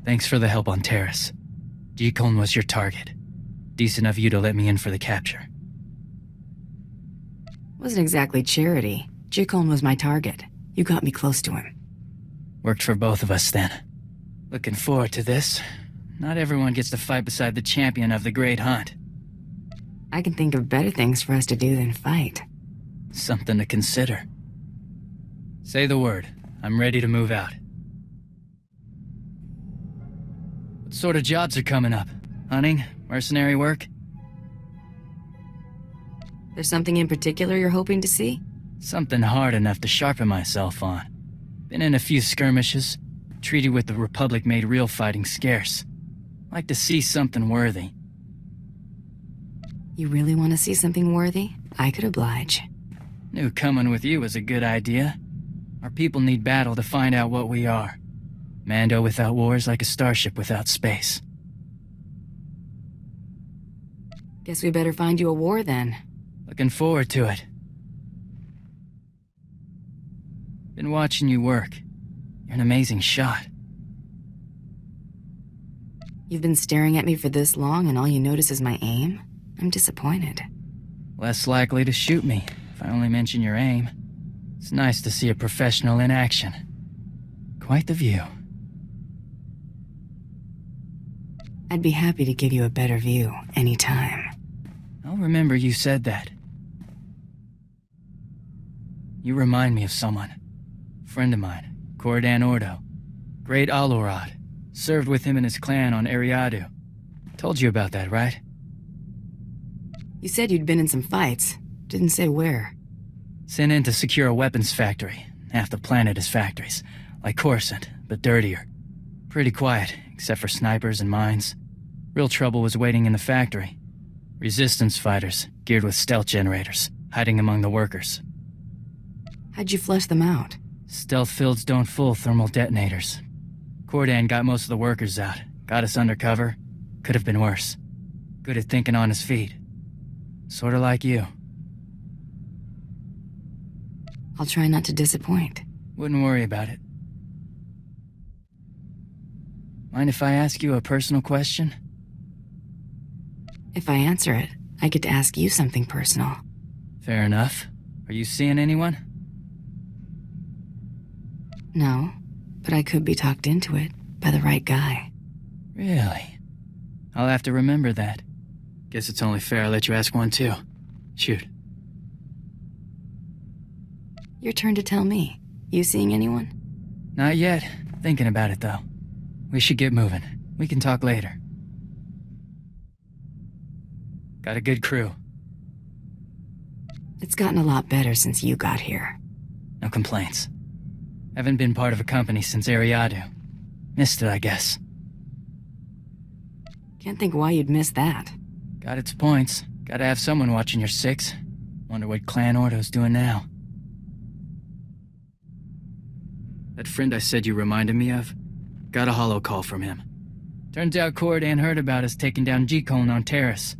Thanks for the help on Terrace. G-Con was your target. Decent of you to let me in for the capture. Wasn't exactly charity. G-Con was my target. You got me close to him. Worked for both of us then. Looking forward to this. Not everyone gets to fight beside the champion of the Great Hunt. I can think of better things for us to do than fight. Something to consider. Say the word. I'm ready to move out. What sort of jobs are coming up? Hunting? Mercenary work? There's something in particular you're hoping to see? Something hard enough to sharpen myself on. Been in a few skirmishes. Treaty with the Republic made real fighting scarce. Like to see something worthy. You really want to see something worthy? I could oblige. Knew coming with you was a good idea. Our people need battle to find out what we are. Mando without war is like a starship without space. Guess we better find you a war then. Looking forward to it. Been watching you work. You're an amazing shot. You've been staring at me for this long and all you notice is my aim? I'm disappointed. Less likely to shoot me, if I only mention your aim. It's nice to see a professional in action. Quite the view. I'd be happy to give you a better view, anytime. I'll remember you said that. You remind me of someone. Friend of mine, Cordan Ordo. Great Alorad. Served with him and his clan on Eriadu. Told you about that, right? You said you'd been in some fights. Didn't say where. Sent in to secure a weapons factory. Half the planet is factories. Like Coruscant, but dirtier. Pretty quiet, except for snipers and mines. Real trouble was waiting in the factory. Resistance fighters, geared with stealth generators, hiding among the workers. How'd you flush them out? Stealth fields don't fool thermal detonators. Cordan got most of the workers out. Got us undercover. Could have been worse. Good at thinking on his feet. Sorta like you. I'll try not to disappoint. Wouldn't worry about it. Mind if I ask you a personal question? If I answer it, I get to ask you something personal. Fair enough. Are you seeing anyone? No, but I could be talked into it by the right guy. Really? I'll have to remember that. Guess it's only fair I let you ask one too. Shoot. Your turn to tell me. You seeing anyone? Not yet. Thinking about it though. We should get moving. We can talk later. Got a good crew. It's gotten a lot better since you got here. No complaints. Haven't been part of a company since Eriadu. Missed it, I guess. Can't think why you'd miss that. Got its points. Gotta have someone watching your six. Wonder what Clan Ordo's doing now. That friend I said you reminded me of? Got a holo call from him. Turns out Cordan heard about us taking down G-Con on Terrace.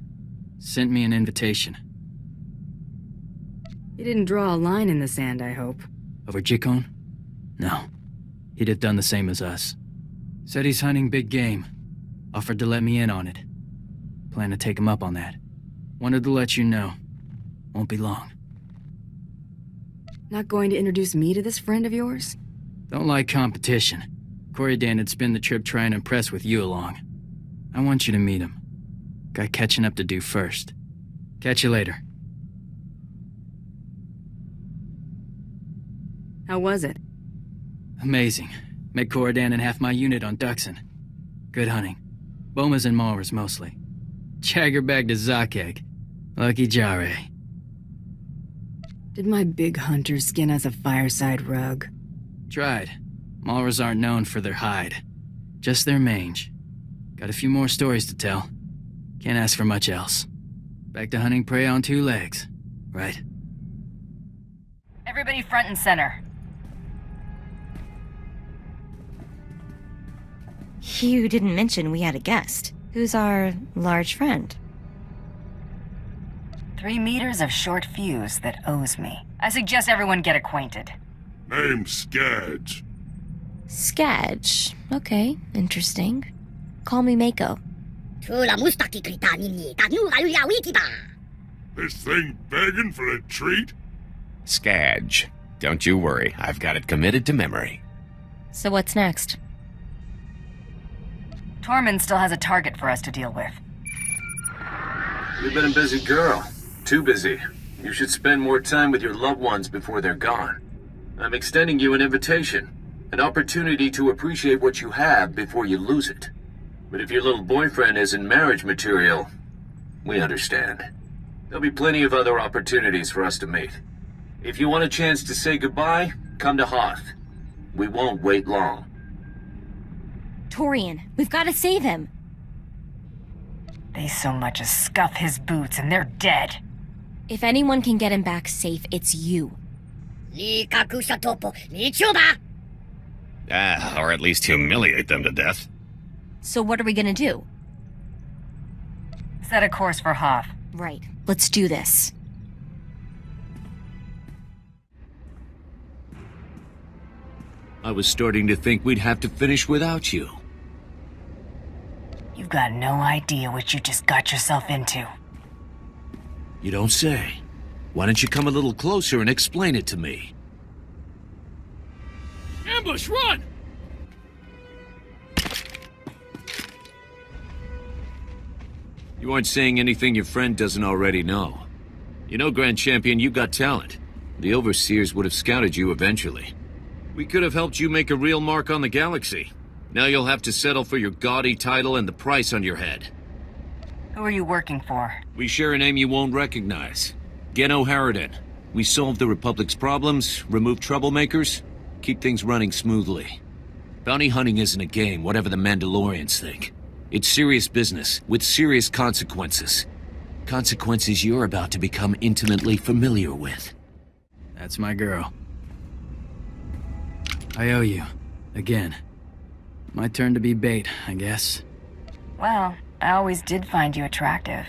Sent me an invitation. You didn't draw a line in the sand, I hope. Over G-Con? No. He'd have done the same as us. Said he's hunting big game. Offered to let me in on it. Plan to take him up on that. Wanted to let you know. Won't be long. Not going to introduce me to this friend of yours? Don't like competition. Cordan would spend the trip trying to impress with you along. I want you to meet him. Got catching up to do first. Catch you later. How was it? Amazing. Met Cordan and half my unit on Duxon. Good hunting. Bomas and Maulers mostly. Jagger bagged a Zakeg. Lucky Jare. Did my big hunter skin us a fireside rug? Tried. Maulers aren't known for their hide. Just their mange. Got a few more stories to tell. Can't ask for much else. Back to hunting prey on two legs. Right? Everybody front and center. You didn't mention we had a guest. Who's our large friend? 3 meters of short fuse that owes me. I suggest everyone get acquainted. Name's Skads. Sketch. Okay, interesting. Call me Mako. This thing begging for a treat? Skadge. Don't you worry, I've got it committed to memory. So what's next? Tormund still has a target for us to deal with. You've been a busy girl. Too busy. You should spend more time with your loved ones before they're gone. I'm extending you an invitation. An opportunity to appreciate what you have before you lose it. But if your little boyfriend isn't marriage material, we understand. There'll be plenty of other opportunities for us to meet. If you want a chance to say goodbye, come to Hoth. We won't wait long. Torian, we've got to save him. They so much as scuff his boots and they're dead. If anyone can get him back safe, it's you. Or at least humiliate them to death. So what are we gonna do? Set a course for Hoth. Right, let's do this. I was starting to think we'd have to finish without you. You've got no idea what you just got yourself into. You don't say. Why don't you come a little closer and explain it to me? Ambush, run! You aren't saying anything your friend doesn't already know. You know, Grand Champion, you got talent. The Overseers would have scouted you eventually. We could have helped you make a real mark on the galaxy. Now you'll have to settle for your gaudy title and the price on your head. Who are you working for? We share a name you won't recognize. Geno Harridan. We solve the Republic's problems, remove troublemakers, keep things running smoothly. Bounty hunting isn't a game, whatever the Mandalorians think. It's serious business, with serious consequences. Consequences you're about to become intimately familiar with. That's my girl. I owe you. Again. My turn to be bait, I guess. Well, I always did find you attractive.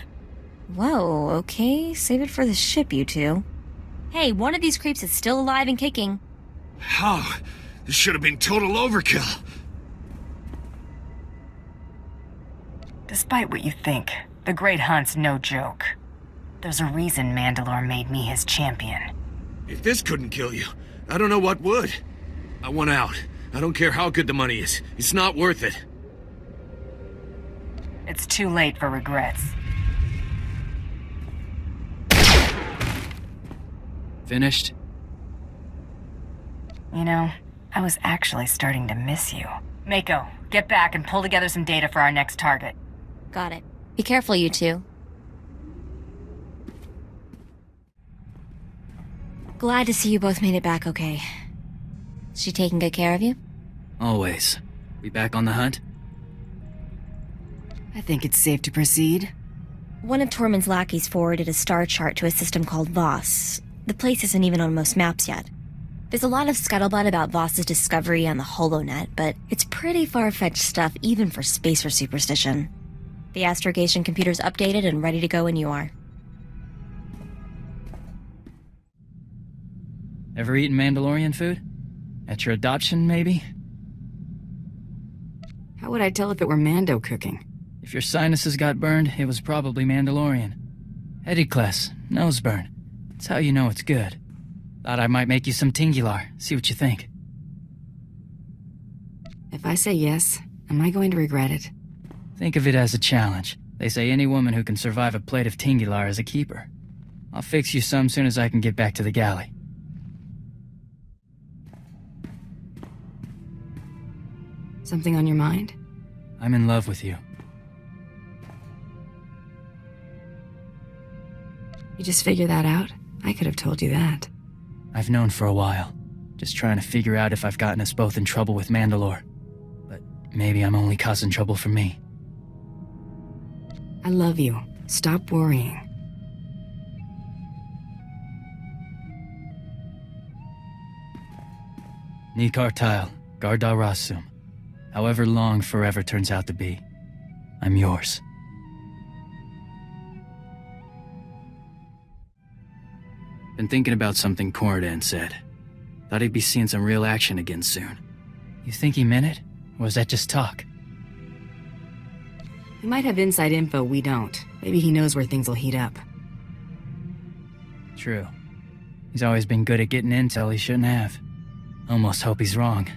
Whoa, okay, save it for the ship, you two. Hey, one of these creeps is still alive and kicking. How? This should have been total overkill. Despite what you think, the Great Hunt's no joke. There's a reason Mandalore made me his champion. If this couldn't kill you, I don't know what would. I want out. I don't care how good the money is. It's not worth it. It's too late for regrets. Finished? You know, I was actually starting to miss you. Mako, get back and pull together some data for our next target. Got it. Be careful, you two. Glad to see you both made it back okay. She taking good care of you? Always. We back on the hunt? I think it's safe to proceed. One of Tormund's lackeys forwarded a star chart to a system called Voss. The place isn't even on most maps yet. There's a lot of scuttlebutt about Voss's discovery on the HoloNet, but it's pretty far-fetched stuff even for spacer superstition. The astrogation computer's updated and ready to go when you are. Ever eaten Mandalorian food? At your adoption, maybe? How would I tell if it were Mando cooking? If your sinuses got burned, it was probably Mandalorian. Edicles, nose burn. That's how you know it's good. Thought I might make you some Tingular, see what you think. If I say yes, am I going to regret it? Think of it as a challenge. They say any woman who can survive a plate of Tingular is a keeper. I'll fix you some soon as I can get back to the galley. Something on your mind? I'm in love with you. You just figure that out? I could have told you that. I've known for a while. Just trying to figure out if I've gotten us both in trouble with Mandalore. But maybe I'm only causing trouble for me. I love you. Stop worrying. Nikartile, Gardar Rasum. However long forever turns out to be, I'm yours. Been thinking about something Corridan said. Thought he'd be seeing some real action again soon. You think he meant it? Or was that just talk? He might have inside info we don't. Maybe he knows where things will heat up. True. He's always been good at getting intel he shouldn't have. Almost hope he's wrong.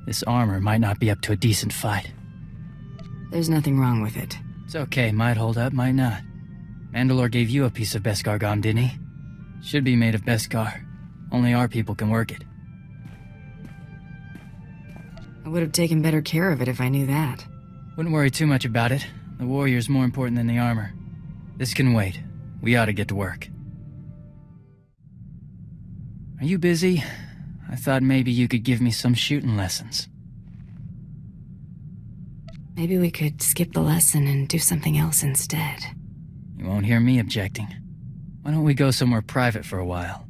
This armor might not be up to a decent fight. There's nothing wrong with it. It's okay, might hold up, might not. Mandalore gave you a piece of Beskar gum, didn't he? Should be made of Beskar. Only our people can work it. I would have taken better care of it if I knew that. Wouldn't worry too much about it. The warrior's more important than the armor. This can wait. We ought to get to work. Are you busy? I thought maybe you could give me some shooting lessons. Maybe we could skip the lesson and do something else instead. You won't hear me objecting. Why don't we go somewhere private for a while?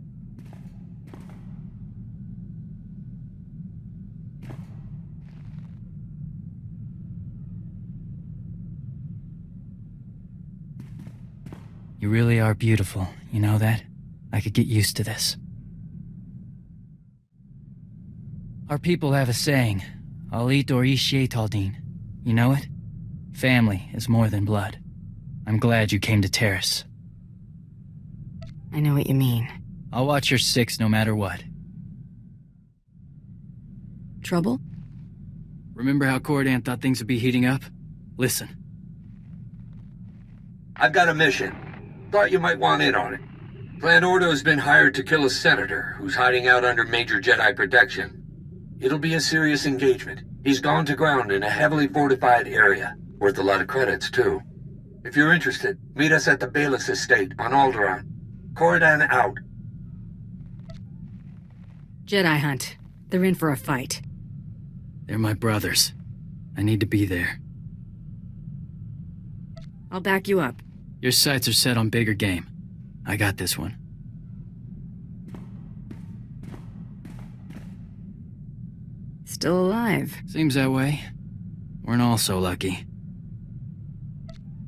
You really are beautiful, you know that? I could get used to this. Our people have a saying, Alitor Ishietaldin. You know it? Family is more than blood. I'm glad you came to Terrace. I know what you mean. I'll watch your six no matter what. Trouble? Remember how Cordan thought things would be heating up? Listen. I've got a mission. Thought you might want in on it. Clan Ordo's been hired to kill a senator who's hiding out under major Jedi protection. It'll be a serious engagement. He's gone to ground in a heavily fortified area. Worth a lot of credits, too. If you're interested, meet us at the Bayless Estate on Alderaan. Corridan out. Jedi hunt. They're in for a fight. They're my brothers. I need to be there. I'll back you up. Your sights are set on bigger game. I got this one. Still alive. Seems that way. Weren't all so lucky.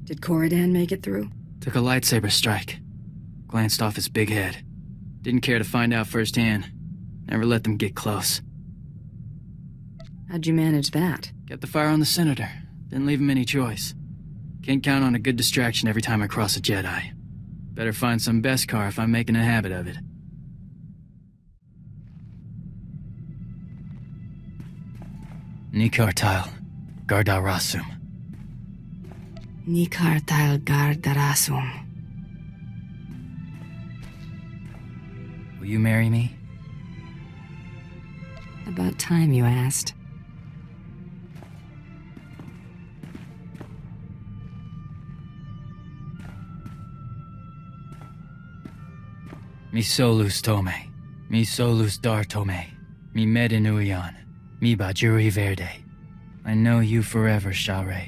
Did Corridan make it through? Took a lightsaber strike. Glanced off his big head. Didn't care to find out firsthand. Never let them get close. How'd you manage that? Kept the fire on the senator. Didn't leave him any choice. Can't count on a good distraction every time I cross a Jedi. Better find some Beskar if I'm making a habit of it. Nikartal Gardarasum. Nikartal Gardarasum. Will you marry me? About time you asked. Mi solus tome, mi solus dar tome, mi medinuion, mi bajuri verde. I know you forever, Share.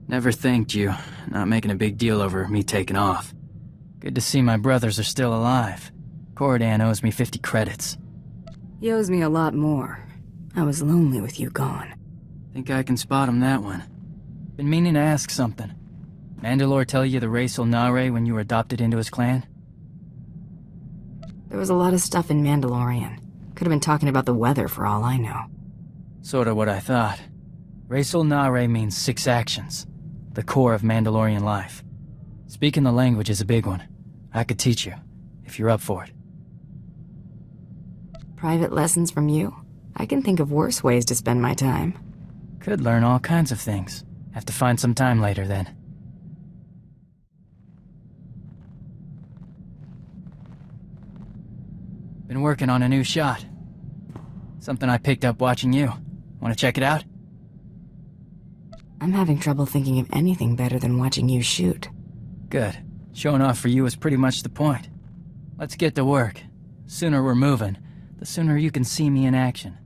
Never thanked you, not making a big deal over me taking off. Good to see my brothers are still alive. Corridan owes me 50 credits. He owes me a lot more. I was lonely with you gone. Think I can spot him that one. Been meaning to ask something. Mandalore tell you the racial Nare when you were adopted into his clan? There was a lot of stuff in Mandalorian. Could have been talking about the weather for all I know. Sorta what I thought. Racial Nare means 6 actions. The core of Mandalorian life. Speaking the language is a big one. I could teach you, if you're up for it. Private lessons from you? I can think of worse ways to spend my time. Could learn all kinds of things. Have to find some time later then. Been working on a new shot. Something I picked up watching you. Want to check it out? I'm having trouble thinking of anything better than watching you shoot. Good. Showing off for you is pretty much the point. Let's get to work. Sooner we're moving, the sooner you can see me in action.